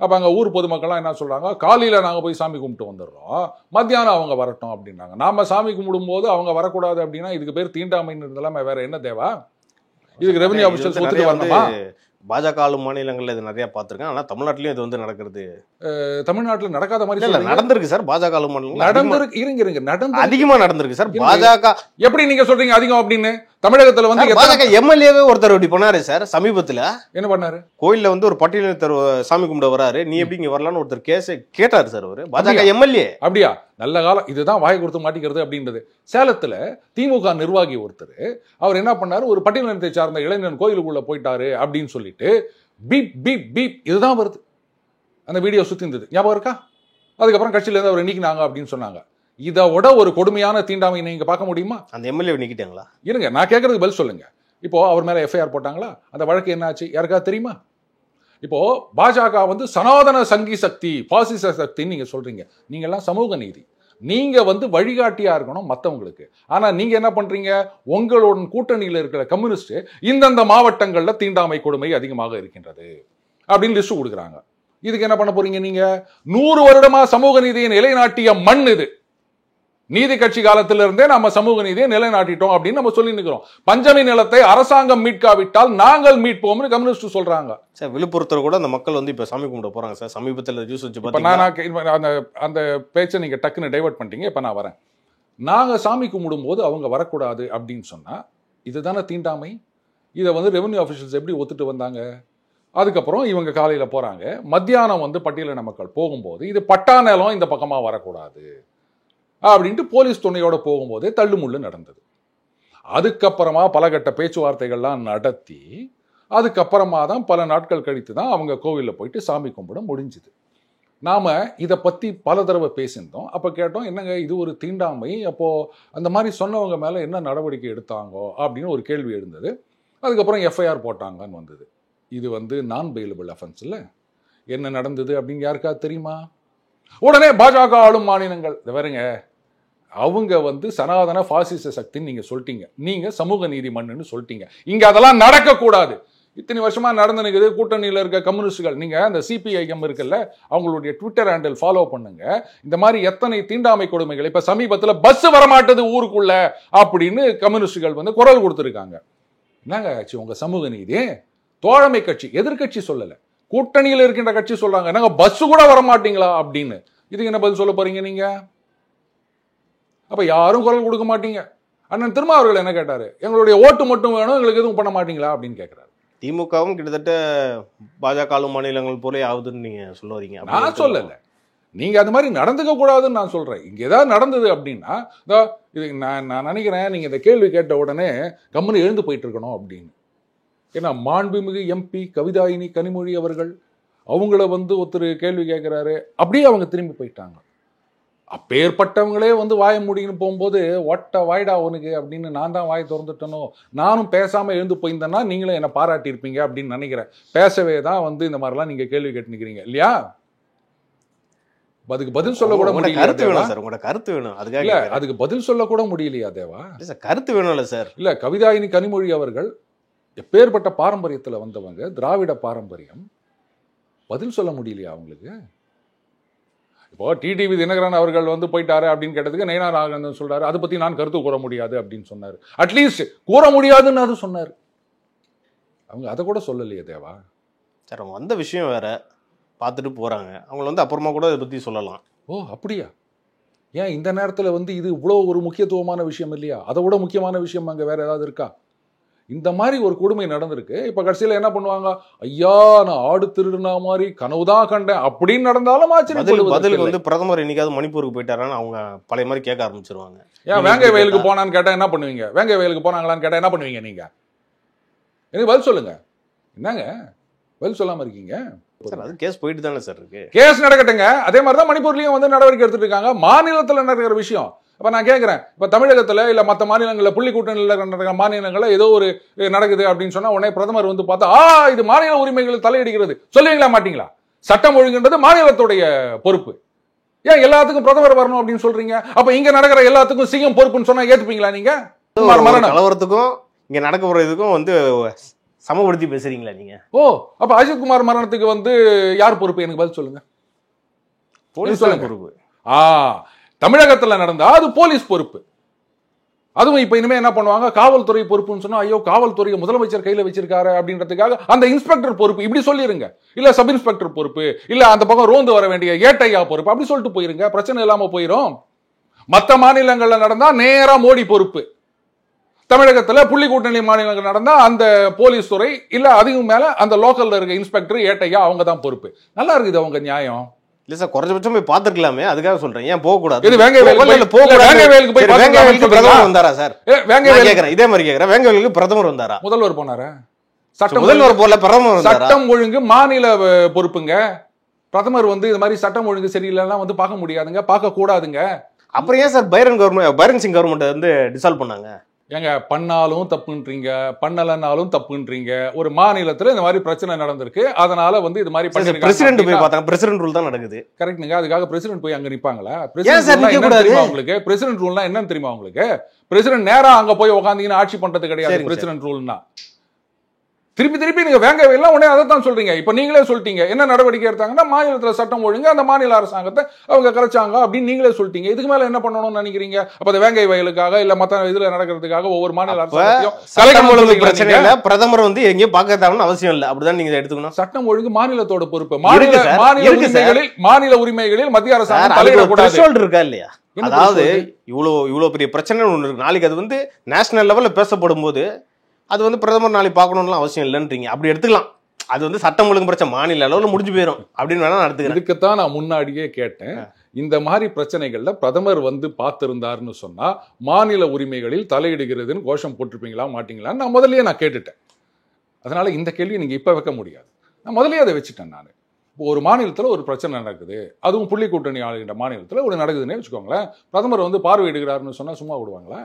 அப்போ அங்கே ஊர் பொதுமக்கள்லாம் என்ன சொல்கிறாங்க, காலையில் நாங்கள் போய் சாமி கும்பிட்டு வந்துடுறோம், மத்தியானம் அவங்க வரட்டும் அப்படின்னாங்க. நாம் சாமி கும்பிடும்போது அவங்க வரக்கூடாது அப்படின்னா இதுக்கு பேர் தீண்டாமைன்னு இருந்தாலும் வேற என்ன தேவை? இதுக்கு ரெவென்யூ ஆஃபீஷியல்ஸ் ஒத்துட்டு வரணுமா? பாஜக ஆளும் மாநிலங்களில் இது நிறைய பார்த்துருக்கேன், ஆனால் தமிழ்நாட்டிலையும் இது வந்து நடக்கிறது. தமிழ்நாட்டில் நடக்காத மாதிரி நடந்திருக்கு சார். பாஜக ஆளும் மாநிலம் நடந்திருக்கு, இருங்க அதிகமா நடந்திருக்கு சார். பாஜக எப்படி நீங்க சொல்றீங்க அதிகம் அப்படின்னு? தமிழகத்துல வந்து பாஜக எம்எல்ஏவே ஒருத்தர் இப்படி பண்ணாரு சார். சமீபத்துல என்ன பண்ணாரு, கோயில்ல வந்து ஒரு பட்டியலினத்தர் சாமி கும்பிட வராரு, நீ எப்படி இங்க வரலான்னு ஒருத்தர் கேஸ் கேட்டாரு சார். அவரு பாஜக எம்எல்ஏ. அப்படியா? நல்ல காலம், இதுதான் வாய் கொடுத்து மாட்டிக்கிறது அப்படின்றது. சேலத்துல திமுக நிர்வாகி ஒருத்தர் அவர் என்ன பண்ணாரு, ஒரு பட்டியலினத்தை சார்ந்த இளைஞன் கோயிலுக்குள்ள போயிட்டாரு அப்படின்னு சொல்லிட்டு பீப் பீப் பீப் இதுதான் வருது. அந்த வீடியோ சுத்தி இருந்தது, ஞாபகம் இருக்கா? அதுக்கப்புறம் கட்சியில இருந்து அவர் நீக்கினாங்க அப்படின்னு சொன்னாங்க. இதோட ஒரு கொடுமையான தீண்டாமை நீங்க பார்க்க முடியுமா? அந்த எம்எல்ஏ நீக்கிட்டாங்களா? இருங்க, நான் கேட்கறதுக்கு பதில் சொல்லுங்க. இப்போ அவர் மேல எஃப்ஐஆர் போட்டாங்களா? அந்த வழக்கு என்ன ஆச்சு யாருக்காவது தெரியுமா? இப்போ பாஜக வந்து சனாதன சங்கி சக்தி, பாசிச சக்தின்னு நீங்க சொல்றீங்க. நீங்க எல்லாம் சமூக நீதி, நீங்க வந்து வழிகாட்டியா இருக்கணும் மற்றவங்களுக்கு. ஆனா நீங்க என்ன பண்றீங்க, உங்களோட கூட்டணியில் இருக்கிற கம்யூனிஸ்ட் இந்தந்த மாவட்டங்கள்ல தீண்டாமை கொடுமை அதிகமாக இருக்கின்றது அப்படின்னு லிஸ்ட் கொடுக்குறாங்க. இதுக்கு என்ன பண்ண போறீங்க நீங்க? 100 வருடமா சமூக நீதியை நிலைநாட்டிய மண் இது. நீதி கட்சி காலத்திலிருந்தே நம்ம சமூக நீதியை நிலைநாட்டிட்டோம் அப்படின்னு நம்ம சொல்லி நிற்கிறோம். பஞ்சமி நிலத்தை அரசாங்கம் மீட்காவிட்டால் நாங்கள் மீட்போம்னு கம்யூனிஸ்ட் சொல்றாங்க. சார் விழுப்புரத்துல கூட அந்த மக்கள் வந்து இப்ப சாமி கும்பிட போறாங்க சார். சமீபத்தில் ஜூஸ் வச்சு பார்த்தீங்கன்னா அந்த பேச்சை நீங்க டக்குன்னு டைவர்ட் பண்ணிட்டீங்க. இப்ப நான் வரேன். நாங்க சாமி கும்பிடும் போது அவங்க வரக்கூடாது அப்படின்னு சொன்னா இதுதானே தீண்டாமை? இதை வந்து ரெவென்யூ ஆஃபீஷியல்ஸ் எப்படி ஒத்துட்டு வந்தாங்க? அதுக்கப்புறம் இவங்க காலையில போறாங்க, மத்தியானம் வந்து பட்டியலின மக்கள் போகும்போது இது பட்டா நிலம் இந்த பக்கமா வரக்கூடாது அப்படின்ட்டு போலீஸ் துணையோட போகும்போது தள்ளுமுள்ளு நடந்தது. அதுக்கப்புறமா பல கட்ட பேச்சுவார்த்தைகள்லாம் நடத்தி அதுக்கப்புறமா தான் பல நாட்கள் கழித்து தான் அவங்க கோவிலில் போயிட்டு சாமி கும்பிட முடிஞ்சுது. நாம இதை பத்தி பல தடவை பேசியிருந்தோம். அப்ப கேட்டோம், என்னங்க இது ஒரு தீண்டாமை, அப்போ அந்த மாதிரி சொன்னவங்க மேல என்ன நடவடிக்கை எடுத்தாங்கோ அப்படின்னு ஒரு கேள்வி எழுந்தது. அதுக்கப்புறம் எஃப்ஐஆர் போட்டாங்கன்னு வந்தது. இது வந்து நான் பெயிலபிள் அஃபென்ஸ் இல்லை. என்ன நடந்தது அப்படின்னு யாருக்காவது தெரியுமா? உடனே பாஜக ஆளும் மாநிலங்கள் வேறங்க, அவங்க வந்து சனாதன பாசிச சக்தின்னு நீங்க சொல்லிட்டீங்க, நீங்க சமூக நீதி மண்ணுன்னு சொல்லிட்டீங்க. இங்க அதெல்லாம் நடக்கக்கூடாது. இத்தனை வருஷமா நடந்து நிற்குது. கூட்டணியில் இருக்க கம்யூனிஸ்டுகள், நீங்க அந்த சிபிஐஎம் இருக்குல்ல, அவங்களுடைய ட்விட்டர் ஹேண்டில் ஃபாலோ பண்ணுங்க. இந்த மாதிரி எத்தனை தீண்டாமை கொடுமைகள், இப்ப சமீபத்தில் பஸ் வரமாட்டது ஊருக்குள்ள அப்படின்னு கம்யூனிஸ்டுகள் வந்து குரல் கொடுத்துருக்காங்க. என்னங்க ஆச்சு உங்க சமூக நீதி? தோழமை கட்சி, எதிர்கட்சி சொல்லல, கூட்டணியில் இருக்கின்ற கட்சி சொல்றாங்க நாங்க பஸ் கூட வரமாட்டீங்களா அப்படின்னு. இதுக்கு என்ன பதில் சொல்ல போறீங்க நீங்க? அப்ப யாரும் குரல் கொடுக்க மாட்டீங்க. அண்ணன் திருமாவர்கள் என்ன கேட்டாரு, எங்களுடைய ஓட்டு மட்டும் வேணும், எங்களுக்கு எதுவும் பண்ண மாட்டீங்களா அப்படின்னு கேட்கிறாரு. திமுகவும் கிட்டத்தட்ட பாஜக மாநிலங்கள் போல ஆகுதுன்னு நீங்க சொல்ல வரீங்க. நான் சொல்லல, நீங்க அது மாதிரி நடந்துக்க கூடாதுன்னு நான் சொல்றேன். இங்க ஏதாவது நடந்தது அப்படின்னா இது நான் நினைக்கிறேன் நீங்க இந்த கேள்வி கேட்ட உடனே கம்முன்னு எழுந்து போயிட்டு இருக்கணும் அப்படின்னு. ஏன்னா மாண்புமிகு எம்பி கவிதாயினி கனிமொழி அவர்கள் அவங்கள வந்து ஒருத்தர் கேள்வி கேட்கிறாரு, அப்படியே அவங்க திரும்பி போயிட்டாங்க. அப்பேற்பட்டவங்களே வந்து வாய முடின்னு போகும்போது ஒட்ட வாய்டா உனக்கு அப்படின்னு நான் தான் வாய் திறந்துட்டனோ, நானும் பேசாம எழுந்து போயிருந்தேன்னா நீங்களும் என்ன பாராட்டி இருப்பீங்க அப்படின்னு நினைக்கிறேன். பேசவே தான் வந்து இந்த மாதிரிலாம் நீங்க கேள்வி கேட்டு நிக்கிறீங்க இல்லையா? அதுக்கு பதில் சொல்ல கூட முடியல. கருத்து வேணும் சார், உங்களோட கருத்து வேணும். அதுக்காக அதுக்கு பதில் சொல்ல கூட முடியலையா தேவா? கருத்து வேணும்ல சார். இல்ல, கவிதாயினி கனிமொழி அவர்கள் எப்பேற்பட்ட பாரம்பரியத்துல வந்தவங்க, திராவிட பாரம்பரியம். பதில் சொல்ல முடியலையா அவங்களுக்கு? இப்போ டிடிவி தினகரன் அவர்கள் வந்து போயிட்டாரு அப்படின்னு கேட்டதுக்கு நயனா நாகேந்திரன் சொல்றாரு, அதை பத்தி நான் கருத்து கூற முடியாது அப்படின்னு சொன்னாரு. அட்லீஸ்ட் கூற முடியாதுன்னு அது சொன்னாரு. அவங்க அதை கூட சொல்லலையே தேவா. சார் அவங்க வந்த விஷயம் வேற, பார்த்துட்டு போறாங்க. அவங்கள வந்து அப்புறமா கூட இதை பத்தி சொல்லலாம். ஓ அப்படியா? ஏன் இந்த நேரத்தில் வந்து இது இவ்வளோ ஒரு முக்கியத்துவமான விஷயம் இல்லையா? அதை விட முக்கியமான விஷயம் அங்கே வேற ஏதாவது இருக்கா? இந்த மாதிரி ஒரு கொடுமை நடந்திருக்கு. இப்ப கடைசியில என்ன பண்ணுவாங்க, ஐயா நான் ஆடு திருடுனா மாதிரி கனவுதான் கண்டேன் அப்படின்னு நடந்தாலும் பதில் வந்து பிரதமர் என்னைக்காவது மணிப்பூருக்கு போயிட்டாரான்னு அவங்க பழைய மாதிரி கேட்க ஆரம்பிச்சிருவாங்க. ஏன் வேங்கை வயலுக்கு போனான்னு கேட்டா என்ன பண்ணுவீங்க? வேங்கை வயலுக்கு போனாங்களான்னு கேட்டா என்ன பண்ணுவீங்க நீங்க? எனக்கு பதில் சொல்லுங்க. என்னங்க பதில் சொல்லாம இருக்கீங்க? சார் அது கேஸ் போயிட்டு தானே சார் இருக்கு. கேஸ் நடக்கட்டுங்க. அதே மாதிரி தான் மணிப்பூர்லயும் வந்து நடவடிக்கை எடுத்துட்டு இருக்காங்க. மாநிலத்தில் நடக்கிற விஷயம். அப்ப நான் கேட்கிறேன், இப்ப தமிழகத்துல இல்ல மற்ற மாநிலங்களில் புள்ளி கூட்டணியில் நடக்கிற மாநிலங்களில் ஏதோ ஒரு நடக்குது அப்படின்னு சொன்னா உடனே பிரதமர் வந்து பார்த்தா இது மாநில உரிமைகள் தலையிடுகிறது சொல்லுவீங்களா மாட்டீங்களா? சட்டம் ஒழுங்குன்றது மாநிலத்துடைய பொறுப்பு. ஏன் எல்லாத்துக்கும் பிரதமர் வரணும் அப்படின்னு சொல்றீங்க? அப்ப இங்க நடக்கிற எல்லாத்துக்கும் சிஎம் பொறுப்புன்னு சொன்னா ஏத்துப்பீங்களா நீங்க? கலவரத்துக்கும் இங்க நடக்க போறதுக்கும் வந்து சமப்படுத்தி பேசுறீங்களா நீங்க? ஓ அப்ப அஜித்குமார் மரணத்துக்கு வந்து யார் பொறுப்பு? எனக்கு பதில் சொல்லுங்க. போலீஸ் பொறுப்பு. தமிழகத்துல நடந்தா அது போலீஸ் பொறுப்பு. அதுவும் இப்ப இனிமே என்ன பண்ணுவாங்க, காவல்துறை பொறுப்புன்னு சொன்னா ஐயோ காவல்துறையை முதலமைச்சர் கையில வச்சிருக்காரு அப்படின்றதுக்காக அந்த இன்ஸ்பெக்டர் பொறுப்பு இப்படி சொல்லிருங்க. இல்ல சப் இன்ஸ்பெக்டர் பொறுப்பு, இல்ல அந்த பக்கம் ரோந்து வர வேண்டிய ஏட்டையா பொறுப்பு அப்படி சொல்லிட்டு போயிருங்க. பிரச்சனை இல்லாம போயிரும். மற்ற மாநிலங்கள்ல நடந்தா நேரா மோடி பொறுப்பு. தமிழகத்துல புள்ளி கூட்டணி மாநிலங்கள் நடந்தா அந்த போலீஸ் துறை இல்ல அதுக்கும் மேல அந்த லோக்கல்ல இருக்க இன்ஸ்பெக்டர் ஏட்டையா அவங்க தான் பொறுப்பு. நல்லா இருக்குது அவங்க நியாயம். இல்ல சார், குறைஞ்சபட்சம் போய் பாத்துக்கலாமே, அதுக்காக சொல்றேன். ஏன் போக கூடாது? பிரதமர் வந்தாரா சார்? இதே மாதிரி கேக்குறேன், வேங்க வயலுக்கு பிரதமர் வந்தாரா? முதல்வர் போனாரா? முதல்வர் போல பிரதமர். சட்டம் ஒழுங்கு மாநில பொறுப்புங்க. பிரதமர் வந்து இது மாதிரி சட்டம் ஒழுங்கு சரியில்லைன்னா வந்து பார்க்க முடியாதுங்க, பார்க்க கூடாதுங்க. அப்புறம் ஏன் சார் பைரன் சிங் கவர்மெண்ட் வந்து டிசால்வ் பண்ணாங்க? ஏங்க பண்ணாலும் தப்புன்றீங்க, பண்ணலனாலும் தப்புன்றீங்க. ஒரு மாநிலத்துல இந்த மாதிரி பிரச்சனை நடந்திருக்கு, அதனால வந்து இது மாதிரி பிரசிடென்ட் போய் பார்த்தாங்க. பிரசிடென்ட் ரூல் தான் நடக்குது. கரெக்ட்டுங்க. அதுக்காக பிரசிடென்ட் போய் அங்க நிப்பாங்களா? உங்களுக்கு பிரசிடென்ட் ரூல்னா என்னன்னு தெரியுமா? உங்களுக்கு பிரசிடென்ட் நேரா அங்க போய் உட்காந்தீங்கன்னா ஆட்சி பண்றது கிடையாது. பிரசிடென்ட் ரூல்னா திருப்பி நீங்க வேங்க எல்லாம் உடனே அதை தான் சொல்றீங்க. இப்ப நீங்களே சொல்லிட்டீங்க என்ன நடவடிக்கை எடுத்தாங்கன்னா மாநிலத்துல சட்டம் ஒழுங்கு அந்த மாநில அரசாங்கத்தை அவங்க கலைச்சாங்க அப்படின்னு நீங்களே சொல்லிட்டீங்க. இதுக்கு மேல என்ன பண்ணணும்னு நினைக்கிறீங்க? அப்ப அந்த வேங்கை வயலுக்காக இல்ல மத்த இதுல நடக்கிறதுக்காக ஒவ்வொரு மாநில அரசாங்கத்தையும் பிரச்சனை இல்ல, பிரதமர் வந்து எங்கேயும் பார்க்கத்தாங்கன்னு அவசியம் இல்ல, அப்படிதான் நீங்க எடுத்துக்கணும். சட்டம் ஒழுங்கு மாநிலத்தோட பொறுப்பு. மாநில உரிமைகளில் மத்திய அரசாங்கம் தலையிடக்கூடாது இருக்கா இல்லையா? அதாவது இவ்வளவு பெரிய பிரச்சனை ஒண்ணு இருக்கு. நாளைக்கு அது வந்து நேஷனல் லெவல்ல பேசப்படும் போது அது வந்து பிரதமர் நாளைக்கு பார்க்கணும்லாம் அவசியம் இல்லைன்றீங்க. அப்படி எடுத்துக்கலாம். அது வந்து சட்டம் ஒழுங்கு பிரச்சனை மாநில அளவில் முடிஞ்சு போயிடும் அப்படின்னு வேணா எடுத்துக்கிறேன். இதுக்குத்தான் நான் முன்னாடியே கேட்டேன், இந்த மாதிரி பிரச்சனைகள்ல பிரதமர் வந்து பார்த்திருந்தாருன்னு சொன்னா மாநில உரிமைகளில் தலையிடுகிறதுன்னு கோஷம் போட்டிருப்பீங்களா மாட்டீங்களான்னு நான் முதல்லயே கேட்டுட்டேன். அதனால இந்த கேள்வியை நீங்க இப்ப வைக்க முடியாது. நான் முதல்லயே அதை வச்சுட்டேன். நான் ஒரு மாநிலத்தில் ஒரு பிரச்சனை நடக்குது, அதுவும் புள்ளி கூட்டணி ஆளுகின்ற மாநிலத்தில் ஒரு நடக்குதுன்னே வச்சுக்கோங்களேன். பிரதமர் வந்து பார்வையிடுகிறாருன்னு சொன்னா சும்மா விடுவாங்களா?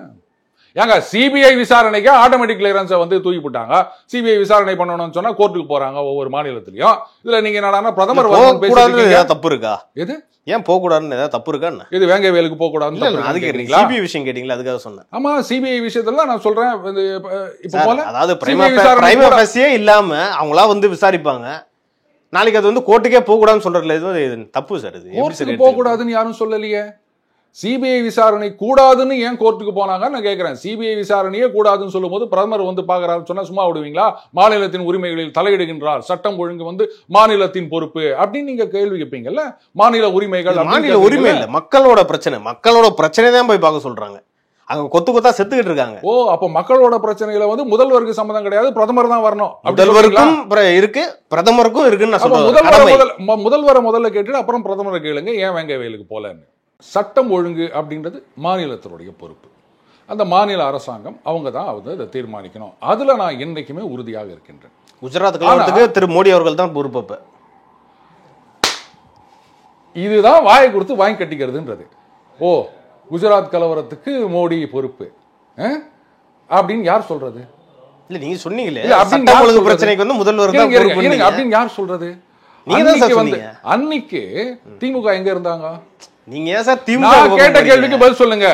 ஏங்க சிபிஐ விசாரணைக்கு ஆட்டோமேட்டிக் கிளியரன்ஸை வந்து தூக்கி போட்டாங்க. சிபிஐ விசாரணை பண்ணணும்னு சொன்னா கோர்ட்டுக்கு போறாங்க ஒவ்வொரு மாநிலத்திலயும். இதுல நீங்க என்னன்னா பிரதமர் தப்பு இருக்கா? எது ஏன் போக கூடாதுன்னு ஏதாவது தப்பு இருக்கா? இது வேங்க வேலுக்கு போக கூடாதுன்னு அது கேட்டீங்களா? சிபிஐ விஷயம் கேட்டீங்களா? அதுக்காக சொன்னேன். ஆமா, சிபிஐ விஷயத்துல நான் சொல்றேன். இப்ப போல அதாவது பிரைமா ஃபேஸியே இல்லாம அவங்களா வந்து விசாரிப்பாங்க. நாளைக்கு அது வந்து கோர்ட்டுக்கே போக கூடாதுன்னு சொல்றதுல இது தப்பு சார். இது கோர்ட்டுக்கு போக கூடாதுன்னு யாரும் சொல்லலையே. சிபிஐ விசாரணை கூடாதுன்னு ஏன் கோர்ட்டுக்கு போனாங்க நான் கேட்கிறேன். சிபிஐ விசாரணையே கூடாதுன்னு சொல்லும் போது பிரதமர் வந்து பாக்குறாரு சொன்னா சும்மா விடுவீங்களா? மாநிலத்தின் உரிமைகளில் தலையிடுகின்றார், சட்டம் ஒழுங்கு வந்து மாநிலத்தின் பொறுப்பு அப்படின்னு நீங்க கேள்வி கேட்பீங்கல்ல. மாநில உரிமைகள், மாநில உரிமை இல்ல, மக்களோட பிரச்சனை. மக்களோட பிரச்சனை தான் போய் பார்க்க சொல்றாங்க. அங்க கொத்து கொத்தா செத்துக்கிட்டு இருக்காங்க. ஓ, அப்ப மக்களோட பிரச்சனைகளை வந்து முதல்வருக்கு சம்பந்தம் கிடையாது, பிரதமர் தான் வரணும். முதல்வருக்கும் இருக்கு, பிரதமருக்கும் இருக்குன்னு நான் சொல்றேன். முதல்வரை முதல்ல கேட்டுட்டு அப்புறம் பிரதமரை கேளுங்க ஏன் வேங்க வேலுக்கு போலன்னு. சட்டம் ஒழுங்கு அப்படின்றது மாநிலத்தினுடைய பொறுப்பு. அந்த மாநில அரசாங்கம் அவங்க தான் அதை தீர்மானிக்கணும். அதுல நான் என்னைக்குமே உறுதியாக இருக்கின்றேன். குஜராத் கலவரத்துக்கு திரு மோடி அவர்கள் தான் பொறுப்பு. இதுதான் வாயை கொடுத்து வாங்கி கட்டிக்கிறதுன்றது. ஓ, குஜராத் கலவரத்துக்கு மோடி பொறுப்பு அப்படின்னு யார் சொல்றது? இல்ல நீங்க சொன்னீங்களே பிரச்சனைக்கு வந்து முதல்வர் தான் பொறுப்பு அப்படின்னு யார் சொல்றது? அன்னைக்கு திமுக எங்க இருந்தாங்க? நீங்க ஏன் சார் திமுக கேட்ட கேள்விக்கு பதில் சொல்லுங்க.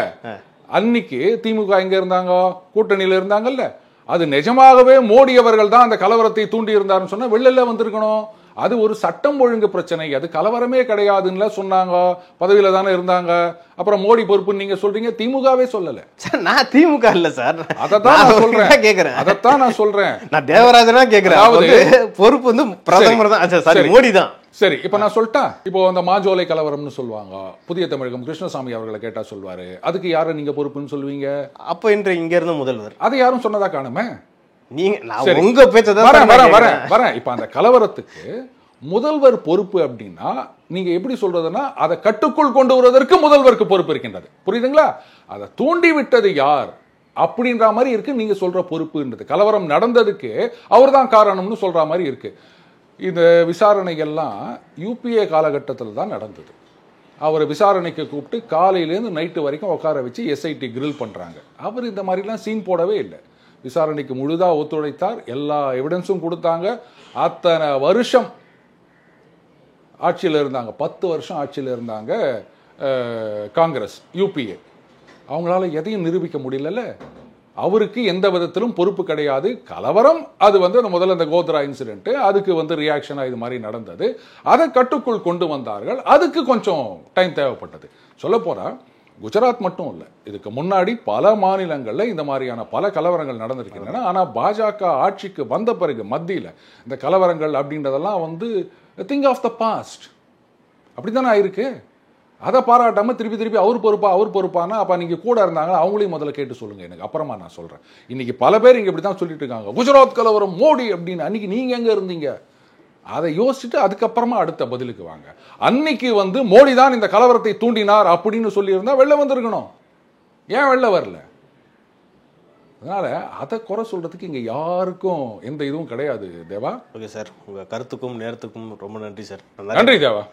அன்னைக்கு திமுக எங்க இருந்தாங்க? கூட்டணியில இருந்தாங்கல்ல. அது நிஜமாகவே மோடி அவர்கள் தான் அந்த கலவரத்தை தூண்டி இருந்தாருன்னு சொன்னா வெளில வந்திருக்கணும். அது ஒரு சட்டம் ஒழுங்கு பிரச்சனை, அது கலவரமே கிடையாதுன்னு சொன்னாங்க. பதவியில தானே இருந்தாங்க. அப்புறம் மோடி பொறுப்புன்னு நீங்க சொல்றீங்க, திமுகவே சொல்லல. நான் திமுக இல்ல சார், அதைத்தான் நான் சொல்றேன். கேக்குறேன், அதைத்தான் நான் சொல்றேன். நான் தேவராஜனா கேக்குறேன். பொறுப்பு வந்து பிரதமர் தான், சாரி மோடி தான். சரி, இப்ப நான் சொல்லிட்டா. இப்போ அந்த மாஜோலை கலவரம்னு சொல்லுவாங்க. புதிய தமிழகம் கிருஷ்ணசாமி அவர்களை கேட்டா சொல்வாரு, அதுக்கு யாரை நீங்க பொறுப்புன்னு சொல்லுவீங்க? அப்ப இன்று இங்க இருந்த முதல்வர். அதை யாரும் சொன்னதா காணுமே. நீங்க உங்க பேச்சதான் வரேன். இப்ப அந்த கலவரத்துக்கு முதல்வர் பொறுப்பு அப்படின்னா நீங்க எப்படி சொல்றதுன்னா அதை கட்டுக்குள் கொண்டு வருவதற்கு முதல்வருக்கு பொறுப்பு இருக்கின்றது. புரியுதுங்களா? அதை தூண்டி விட்டது யார் அப்படின்ற மாதிரி இருக்கு நீங்க சொல்ற பொறுப்புன்றது. கலவரம் நடந்ததுக்கு அவர் தான் காரணம்னு சொல்ற மாதிரி இருக்கு. இந்த விசாரணைகள்லாம் யூபிஏ காலகட்டத்தில் தான் நடந்தது. அவரை விசாரணைக்கு கூப்பிட்டு காலையிலேருந்து நைட்டு வரைக்கும் உட்கார வச்சு எஸ்ஐடி கிரில் பண்றாங்க. அவர் இந்த மாதிரிலாம் சீன் போடவே இல்லை. விசாரணைக்கு முழுதா ஒத்துழைத்தார். எல்லா எவிடன்ஸும் கொடுத்தாங்க. அத்தனை வருஷம் ஆட்சியில் இருந்தாங்க, 10 வருஷம் ஆட்சியில் இருந்தாங்க காங்கிரஸ் யூபிஏ. அவங்களால எதையும் நிரூபிக்க முடியல. அவருக்கு எந்த விதத்திலும் பொறுப்பு கிடையாது. கலவரம் அது வந்து முதல்ல இந்த கோத்ரா இன்சிடென்ட், அதுக்கு வந்து ரியாக்ஷனா இது மாதிரி நடந்தது. அதை கட்டுக்குள் கொண்டு வந்தார்கள். அதுக்கு கொஞ்சம் டைம் தேவைப்பட்டது. சொல்ல போனா குஜராத் மட்டும் இல்லை, இதுக்கு முன்னாடி பல மாநிலங்களில் இந்த மாதிரியான பல கலவரங்கள் நடந்திருக்கின்றன. ஆனால் பாஜக ஆட்சிக்கு வந்த பிறகு மத்தியில் இந்த கலவரங்கள் அப்படின்றதெல்லாம் வந்து திங் ஆஃப் த பாஸ்ட் அப்படித்தானே ஆயிருக்கு. அதை பாராட்டாமல் திருப்பி அவர் பொறுப்பானா அப்போ நீங்கள் கூட இருந்தாங்க அவங்களையும் முதல்ல கேட்டு சொல்லுங்க எனக்கு, அப்புறமா நான் சொல்கிறேன். இன்னைக்கு பல பேர் இங்கே இப்படி தான் சொல்லிட்டு இருக்காங்க, குஜராத் கலவரம் மோடி அப்படின்னு. அன்னைக்கு நீங்கள் எங்கே இருந்தீங்க? அதை யோசிச்சுட்டு அதுக்கப்புறமா அடுத்த பதிலுக்கு வாங்க. அன்னைக்கு வந்து மோடி தான் இந்த கலவரத்தை தூண்டினார் அப்படின்னு சொல்லியிருந்தா வெளில வந்திருக்கணும். ஏன் வெளில வரல? அதனால அதை குறை சொல்றதுக்கு இங்க யாருக்கும் எந்த இதுவும் கிடையாது தேவா. ஓகே சார், உங்க கருத்துக்கும் நேரத்துக்கும் ரொம்ப நன்றி சார். நன்றி தேவா.